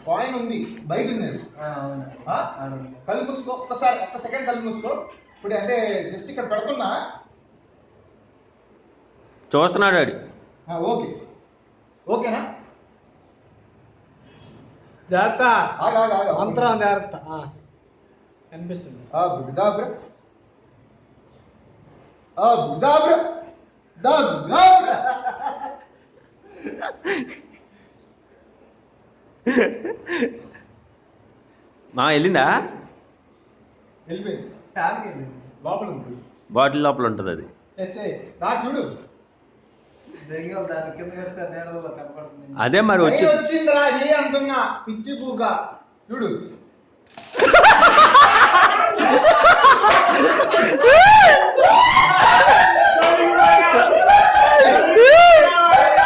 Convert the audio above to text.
Coin ఉంది, బయట ఉంది అది. కళ్ళు మూసుకో, ఒక్కసారి ఒక్క సెకండ్ కళ్ళు మూసుకో. ఇప్పుడు అంటే జస్ట్ ఇక్కడ పెడుతున్నా, చూస్తున్నాడు డాడీ. ఓకే ఓకేనా? జాగ్రత్త, మంత్రం జాగ్రత్త కనిపిస్తుంది. బుద్ధాబ్ర మా వెళ్ళిందా? వెళ్ళిపోయింది, లోపల ఉంది, బాటిల్ లోపల ఉంటుంది అది. చూడు అదే మరి వచ్చి వచ్చిందిరా ఏ అంటున్నా, పిచ్చి పూగా చూడు.